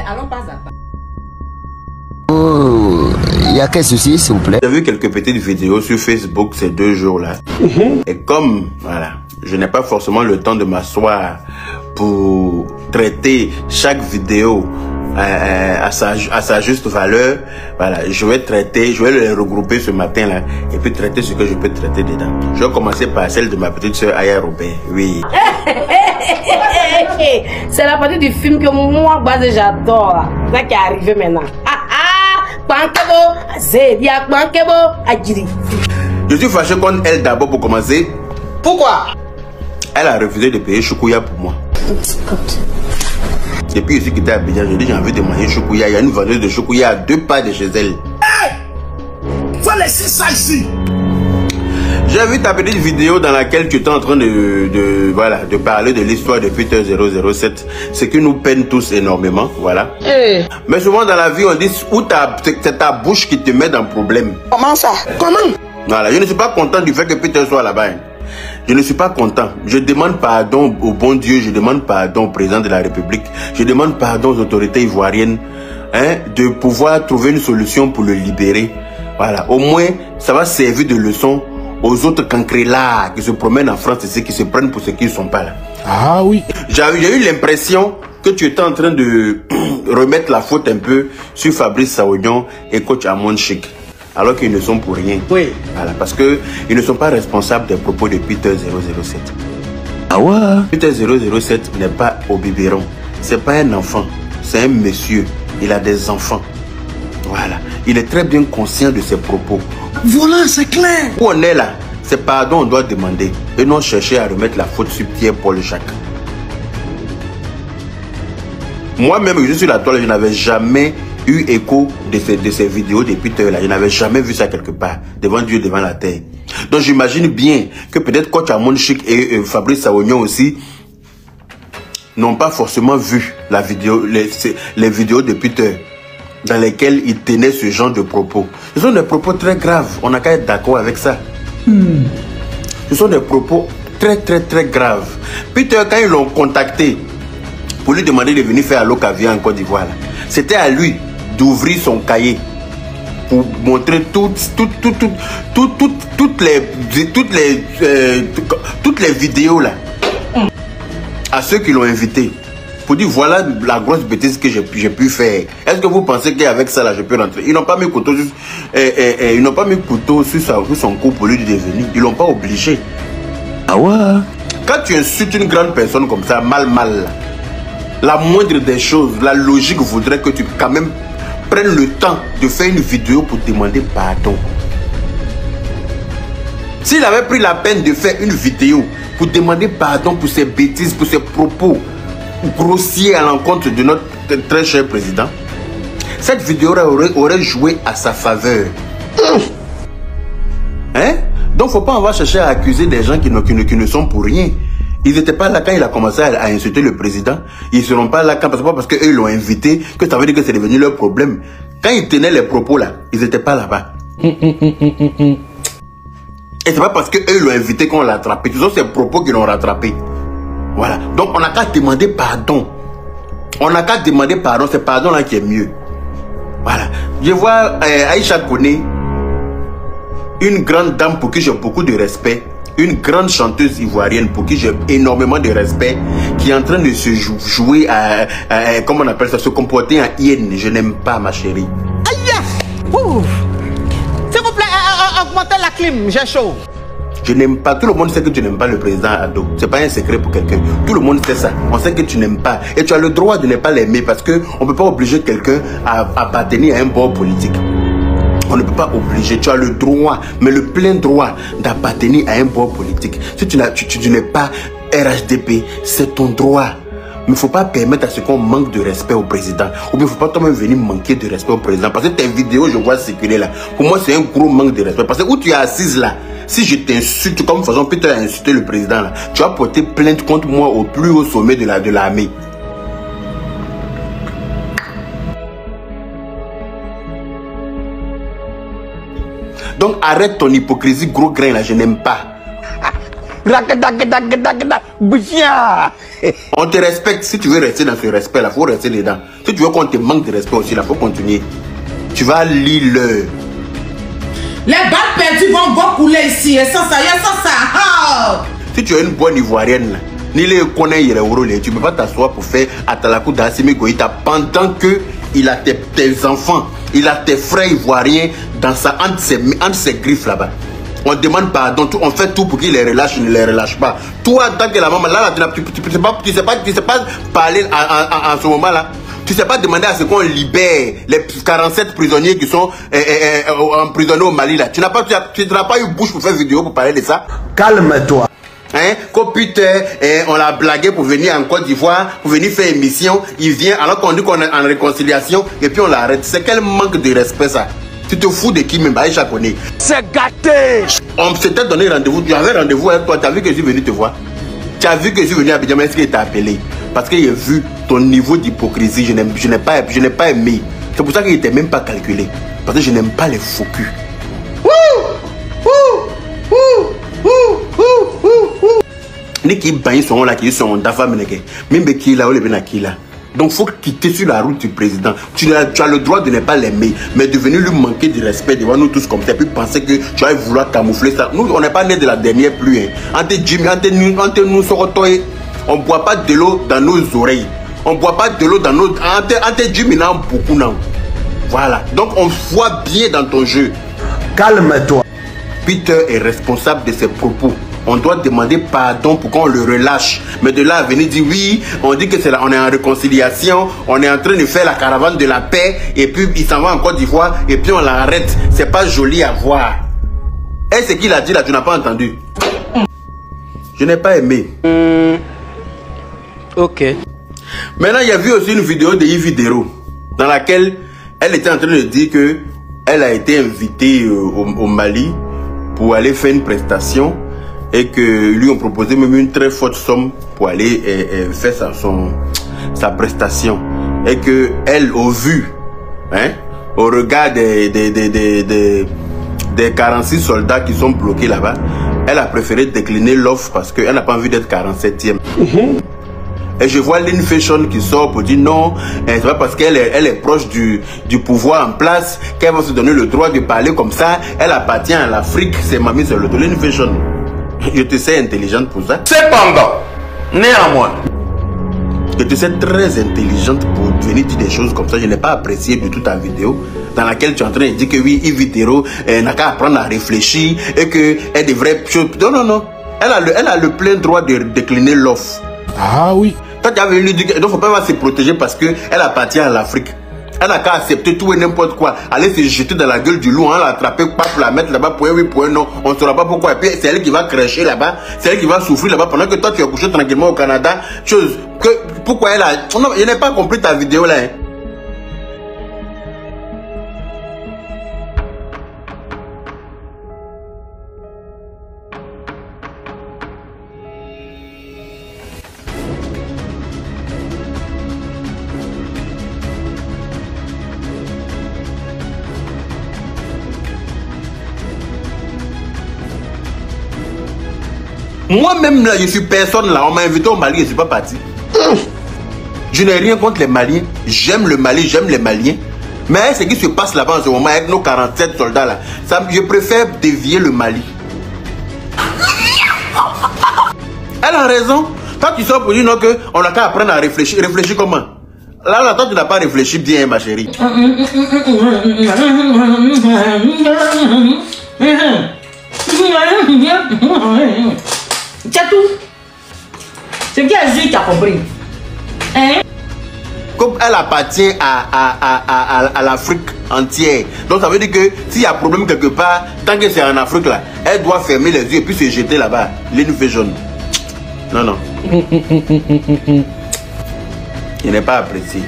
allons pas à table. Oh, il y a quel souci, s'il vous plaît? J'ai vu quelques petites vidéos sur Facebook ces 2 jours-là. Et comme, voilà, je n'ai pas forcément le temps de m'asseoir pour traiter chaque vidéo à sa juste valeur, voilà, je vais les regrouper ce matin-là et puis traiter ce que je peux traiter dedans. Je vais commencer par celle de ma petite soeur Aya Robert, oui. C'est la partie du film que moi, j'adore. C'est ça qui est arrivé maintenant. Je suis fâché contre elle d'abord pour commencer. Pourquoi? Elle a refusé de payer choukouya pour moi. Depuis ici qui était à Abidjan, je dis j'ai envie de manger choukouya. Il y a une vendeuse de choukouya à 2 pas de chez elle. Hey! Faut laisser ça ici. J'ai vu ta petite vidéo dans laquelle tu étais en train de parler de l'histoire de Peter 007. Ce qui nous peine tous énormément, voilà. Hey. Mais souvent dans la vie, on dit c'est ta bouche qui te met dans le problème. Comment ça? Comment? Voilà, je ne suis pas content du fait que Peter soit là-bas. Je ne suis pas content. Je demande pardon au bon Dieu, je demande pardon au président de la République, je demande pardon aux autorités ivoiriennes, de pouvoir trouver une solution pour le libérer. Voilà, au moins, ça va servir de leçon aux autres cancrelats qui se promènent en France ici, qui se prennent pour ceux qui ne sont pas là. Ah oui. J'ai eu l'impression que tu étais en train de remettre la faute un peu sur Fabrice Saognon et coach Amon Chic. Alors qu'ils ne sont pour rien. Oui. Voilà, parce qu'ils ne sont pas responsables des propos de Peter 007. Ah ouais? Peter 007 n'est pas au biberon. C'est pas un enfant. C'est un monsieur. Il a des enfants. Voilà. Il est très bien conscient de ses propos. Voilà, c'est clair. Où on est là, c'est pardon on doit demander. Et non chercher à remettre la faute sur Pierre-Paul Jacques. Moi-même, je suis sur la toile, je n'avais jamais eu écho de ces vidéos de Peter là. Je n'avais jamais vu ça quelque part, devant Dieu, devant la terre. Donc j'imagine bien que peut-être coach Amon Chic et Fabrice Saognon aussi n'ont pas forcément vu la vidéo, les vidéos de Peter dans lesquelles il tenait ce genre de propos. Ce sont des propos très graves, on n'a qu'à être d'accord avec ça. Ce sont des propos très graves. Peter, quand ils l'ont contacté pour lui demander de venir faire à l'Ocavia en Côte d'Ivoire, c'était à lui d'ouvrir son cahier pour montrer toutes les vidéos là à ceux qui l'ont invité, pour dire voilà la grosse bêtise que j'ai pu faire. Est-ce que vous pensez qu'avec ça là je peux rentrer? Ils n'ont pas mis couteau sur son cou pour lui devenir. Ils l'ont pas obligé. Ah ouais? Quand tu insultes une grande personne comme ça, mal, la moindre des choses, la logique voudrait que tu quand même prennes le temps de faire une vidéo pour demander pardon. S'il avait pris la peine de faire une vidéo pour demander pardon pour ses bêtises, pour ses propos grossiers à l'encontre de notre très cher président, cette vidéo aurait joué à sa faveur. Hein? Donc faut pas avoir cherché à accuser des gens qui ne sont pour rien. Ils n'étaient pas là quand il a commencé à insulter le président. Ils ne seront pas là quand, parce que c'est pas parce qu'eux l'ont invité que ça veut dire que c'est devenu leur problème. Quand ils tenaient les propos là, ils n'étaient pas là-bas. Et c'est pas parce qu'eux l'ont invité qu'on l'a attrapé. Ce sont ces propos qui l'ont rattrapé. Voilà. Donc on n'a qu'à demander pardon. On n'a qu'à demander pardon. C'est pardon là qui est mieux. Voilà. Je vois Aïcha Koné, une grande dame pour qui j'ai beaucoup de respect. Une grande chanteuse ivoirienne pour qui j'ai énormément de respect, qui est en train de se jouer à comment on appelle ça, se comporter en hyène. Je n'aime pas, ma chérie. Aïe! S'il vous plaît, augmentez la clim, j'ai chaud. Je n'aime pas. Tout le monde sait que tu n'aimes pas le président Ado. C'est pas un secret pour quelqu'un. Tout le monde sait ça. On sait que tu n'aimes pas. Et tu as le droit de ne pas l'aimer parce qu'on ne peut pas obliger quelqu'un à appartenir à un bord politique. On ne peut pas obliger, tu as le droit, mais le plein droit d'appartenir à un bord politique. Si tu n'es pas RHDP, c'est ton droit. Mais il ne faut pas permettre à ce qu'on manque de respect au président. Ou bien il ne faut pas toi-même venir manquer de respect au président. Parce que tes vidéos, je vois circuler là. Pour moi, c'est un gros manque de respect. Parce que où tu es assise là, si je t'insulte comme façon Peter a insulté le président là, tu vas porter plainte contre moi au plus haut sommet de l'armée. Donc arrête ton hypocrisie, gros grain là, je n'aime pas. On te respecte. Si tu veux rester dans ce respect-là, il faut rester dedans. Si tu veux qu'on te manque de respect aussi, il faut continuer. Tu vas lire le. Les balles perdues vont couler ici. Et ça, ça. Si tu es une bonne ivoirienne, là, ni les connaît, tu ne peux pas t'asseoir pour faire Atalakou d'Assimi Goïta pendant que il a tes enfants, il a tes frères ivoiriens dans entre ses griffes là-bas. On demande pardon, on fait tout pour qu'il les relâche, il ne les relâche pas. Toi, tant que la maman, là, tu ne sais pas parler en ce moment-là. Tu ne sais pas demander à ce qu'on libère les 47 prisonniers qui sont emprisonnés au Mali là. Tu n'as pas eu bouche pour faire vidéo pour parler de ça. Calme-toi. Hein, on l'a blagué pour venir en Côte d'Ivoire, pour venir faire émission. Il vient alors qu'on dit qu'on est en réconciliation et puis on l'arrête. C'est quel manque de respect ça. Tu te fous de qui même, Aïcha connaît. C'est gâté. On s'était donné rendez-vous. Tu avais rendez-vous avec toi. Tu as vu que je suis venu te voir. Tu as vu que je suis venu à Abidjan. Est-ce qu'il t'a appelé? Parce que j'ai vu ton niveau d'hypocrisie. Je n'ai pas aimé. C'est pour ça qu'il n'était même pas calculé. Parce que je n'aime pas les faux culs. Ni qui bagne son là qui sont dafa meneke même qui là ou les qui là. Donc faut quitter sur la route du président. Tu as le droit de ne pas l'aimer, mais de venir lui manquer de respect devant nous tous comme ça, puis penser que tu vas vouloir camoufler ça. Nous on n'est pas né de la dernière pluie. Ante Jimmy, ante nous sorotoy. On boit pas de l'eau dans nos oreilles. On boit pas de l'eau dans nos ante Jimmy n'a beaucoup non. Voilà. Donc on voit bien dans ton jeu. Calme-toi. Peter est responsable de ses propos. On doit demander pardon pour qu'on le relâche. Mais de là à venir dire oui, on dit que c'est là, on est en réconciliation, on est en train de faire la caravane de la paix, et puis il s'en va en Côte d'Ivoire, et puis on l'arrête. C'est pas joli à voir. Et ce qu'il a dit là, tu n'as pas entendu. Je n'ai pas aimé. Ok. Maintenant, il y a vu aussi une vidéo de Yves Dero, dans laquelle elle était en train de dire que elle a été invitée au Mali pour aller faire une prestation. Et que lui ont proposé même une très forte somme pour aller faire sa prestation. Et que elle, au vu, hein, au regard des 46 soldats qui sont bloqués là-bas, elle a préféré décliner l'offre parce qu'elle n'a pas envie d'être 47e. Et je vois Lynn Fashion qui sort pour dire non, c'est pas parce qu'elle est proche du pouvoir en place qu'elle va se donner le droit de parler comme ça. Elle appartient à l'Afrique, c'est mamie sur le dos. Lynn Fashion. Je te sais intelligente pour ça. Cependant, néanmoins, je te sais très intelligente pour venir dire des choses comme ça. Je n'ai pas apprécié du tout ta vidéo dans laquelle tu es en train de dire que oui, Yves Dero n'a qu'à apprendre à réfléchir et qu'elle devrait... Non, non, non. Elle a le plein droit de décliner l'offre. Ah oui. Toi, tu avais lui dire qu'il ne faut pas se protéger parce qu'elle appartient à l'Afrique. Elle n'a qu'à accepter tout et n'importe quoi. Aller se jeter dans la gueule du loup, hein, l'attraper, pas pour la mettre là-bas, pour un oui, pour un non. On ne saura pas pourquoi. Et puis c'est elle qui va crècher là-bas. C'est elle qui va souffrir là-bas pendant que toi tu es couché tranquillement au Canada. Chose que pourquoi elle a. Non, je n'ai pas compris ta vidéo là. Hein. Moi-même là, je suis personne là. On m'a invité au Mali et je ne suis pas parti. Je n'ai rien contre les Maliens. J'aime le Mali, j'aime les Maliens. Mais ce qui se passe là-bas en ce moment avec nos 47 soldats là, je préfère dévier le Mali. Elle a raison. Toi tu sors pour dire non qu'on n'a qu'à apprendre à réfléchir. Réfléchir comment? Là, toi tu n'as pas réfléchi bien ma chérie. C'est tout. C'est qui a dit qui a compris. Hein? Comme elle appartient à l'Afrique entière. Donc ça veut dire que s'il y a problème quelque part, tant que c'est en Afrique là, elle doit fermer les yeux et puis se jeter là-bas. L'une fait jaune. Non, non. Je n'ai pas apprécié.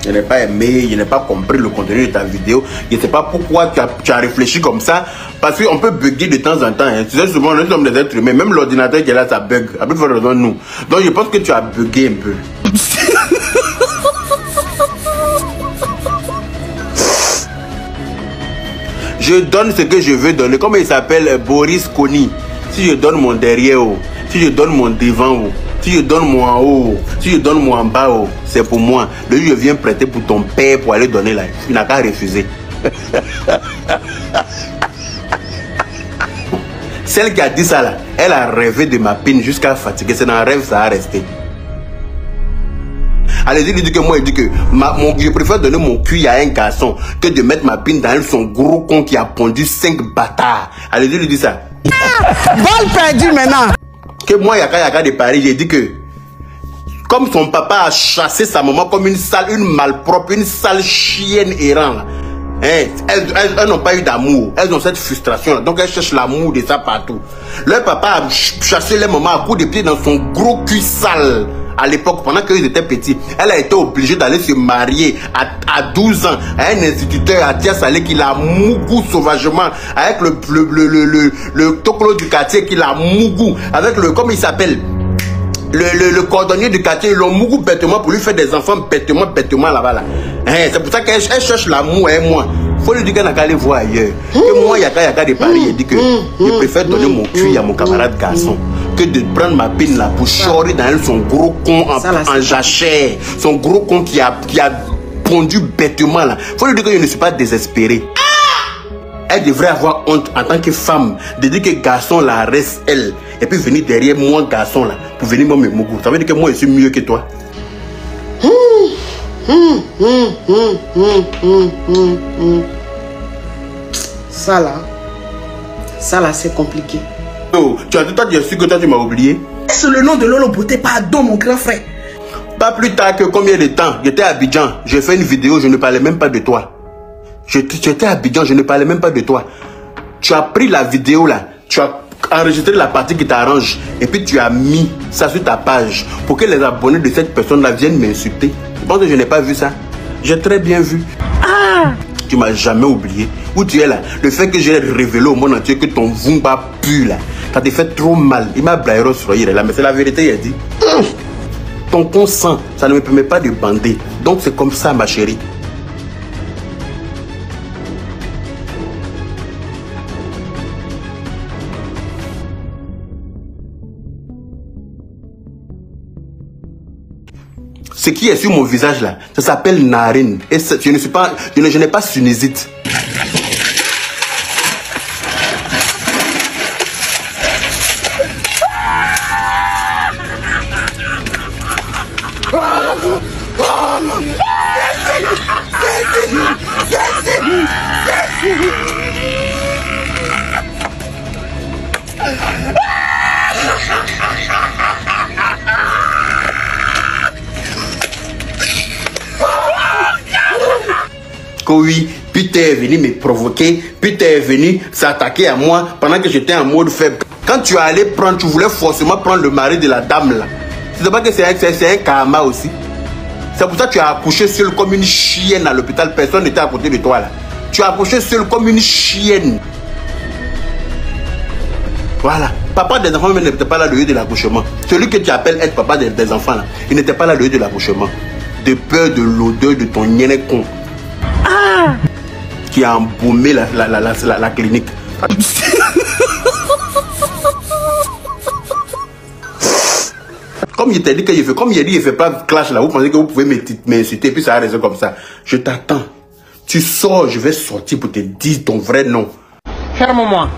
Je n'ai pas aimé, je n'ai pas compris le contenu de ta vidéo. Je ne sais pas pourquoi tu as réfléchi comme ça. Parce qu'on peut bugger de temps en temps. Hein. Tu sais, souvent, nous sommes des êtres humains. Même l'ordinateur qui est là, ça bug. À plus forte raison, nous. Donc, je pense que tu as bugué un peu. Je donne ce que je veux donner. Comment il s'appelle? Boris Kony. Si je donne mon derrière, si je donne mon devant, si je donne mon en haut, si je donne mon en bas, c'est pour moi. Le jour je viens prêter pour ton père pour aller donner là, il n'a qu'à refuser. Celle qui a dit ça là, elle a rêvé de ma pine jusqu'à fatiguer. C'est dans un rêve, ça a resté. Allez-y, lui dit que moi, il dit que je préfère donner mon cul à un garçon que de mettre ma pine dans son gros con qui a pondu 5 bâtards. Allez-y, lui dit ça. Balle perdue maintenant. Que moi, Yaka de Paris, j'ai dit que comme son papa a chassé sa maman comme une malpropre, une sale chienne errante, elles n'ont pas eu d'amour. Elles ont cette frustration là. Donc elles cherchent l'amour de ça partout. Leur papa a chassé les mamans à coups de pied dans son gros cul sale. À l'époque, pendant qu'ils étaient petits, elle a été obligée d'aller se marier à 12 ans à un instituteur à Tia-Salé qui l'a mougou sauvagement, avec le tokolo du quartier qui l'a mougou, avec le, comment il s'appelle, le cordonnier du quartier, ils l'ont mougou bêtement pour lui faire des enfants bêtement là-bas. Là. C'est pour ça qu'elle cherche l'amour, moi. Faut lui dire qu'elle n'a qu'à aller voir ailleurs. Que moi, Yaka de Paris, il dit que je préfère donner mon cul à mon camarade garçon que de prendre ma pine là pour chorer dans elle son gros con en jachère. Son gros con qui a pondu bêtement là. Faut lui dire que je ne suis pas désespéré. Elle devrait avoir honte en tant que femme de dire que garçon la reste elle. Et puis venir derrière moi garçon là pour venir me mougou. Ça veut dire que moi je suis mieux que toi. Ça là c'est compliqué. Oh, tu as su que toi tu m'as oublié. C'est le nom de Lolo Beauté, pardon mon grand frère. Pas plus tard que combien de temps? J'étais à Abidjan, j'ai fait une vidéo, je ne parlais même pas de toi. J'étais à Abidjan, je ne parlais même pas de toi. Tu as pris la vidéo là, tu as enregistré la partie qui t'arrange et puis tu as mis ça sur ta page pour que les abonnés de cette personne là viennent m'insulter. Je pense que je n'ai pas vu ça. J'ai très bien vu. Tu m'as jamais oublié. Où tu es là? Le fait que j'ai révélé au monde entier que ton vumba pue là, ça te fait trop mal. Il m'a blairé sur là, mais c'est la vérité, il a dit. Ton consent, ça ne me permet pas de bander. Donc c'est comme ça, ma chérie. Ce qui est sur mon visage là, ça s'appelle narine. Et je n'ai pas sinusite. Oui, puis tu es venu me provoquer, puis tu es venu s'attaquer à moi pendant que j'étais en mode faible. Quand tu allais prendre, tu voulais forcément prendre le mari de la dame là. Tu sais pas que c'est un karma aussi. C'est pour ça que tu as accouché seul comme une chienne à l'hôpital. Personne n'était à côté de toi là. Tu as accouché seul comme une chienne. Voilà. Papa des enfants n'était pas là le lieu de l'accouchement. Celui que tu appelles être papa des enfants là, il n'était pas là le lieu de l'accouchement. De peur de l'odeur de ton niainé con. Qui a embaumé la clinique. Comme il t'a dit qu'il fait, comme il a dit il fait pas de clash là, vous pensez que vous pouvez m'insulter puis ça va rester comme ça. Je t'attends. Tu sors, je vais sortir pour te dire ton vrai nom. Ferme-moi.